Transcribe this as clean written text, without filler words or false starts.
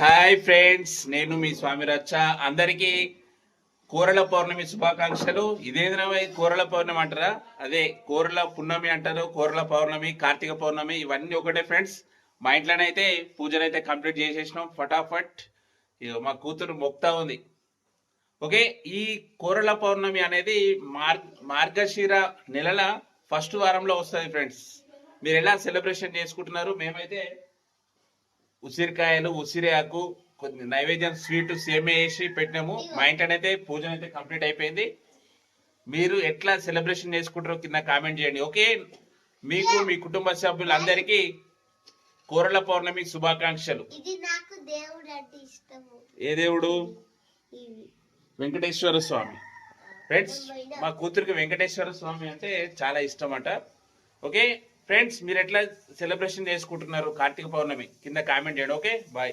Hi friends, నేను మీ స్వామి రచ్చ. అందరికీ కూరల పౌర్ణమి శుభాకాంక్షలు. ఇదేంద్రా కూరల పౌర్ణమి అంటారా? అదే కూరల పున్నమి అంటారు, కూరల పౌర్ణమి, కార్తీక పౌర్ణమి ఇవన్నీ ఒకటే ఫ్రెండ్స్. మా ఇంట్లోనైతే పూజనైతే కంప్లీట్ చేసేసినాం ఫటాఫట్. మా కూతురు మొక్తా ఉంది. ఓకే, ఈ కూరల పౌర్ణమి అనేది మార్గశిర నెలల ఫస్ట్ వారంలో వస్తుంది ఫ్రెండ్స్. మీరు ఎలా సెలబ్రేషన్ చేసుకుంటున్నారు? మేమైతే ఉసిరికాయలు, ఉసిరియాకు, కొన్ని నైవేద్యం స్వీట్ సేమే వేసి పెట్టినాము. మా ఇంటనైతే పూజ అయితే కంప్లీట్ అయిపోయింది. మీరు ఎట్లా సెలబ్రేషన్ చేసుకుంటారో కింద కామెంట్ చేయండి. ఓకే, మీకు మీ కుటుంబ సభ్యులందరికీ కూరల పౌర్ణమి శుభాకాంక్షలు. ఏ దేవుడు? వెంకటేశ్వర స్వామి. ఫ్రెండ్స్, మా కూతురికి వెంకటేశ్వర స్వామి అంటే చాలా ఇష్టం అట. ఓకే ఫ్రెండ్స్, మీరు ఎట్లా సెలబ్రేషన్ చేసుకుంటున్నారు కార్తీక పౌర్ణమి కింద కామెంట్ చేయండి. Okay, bye.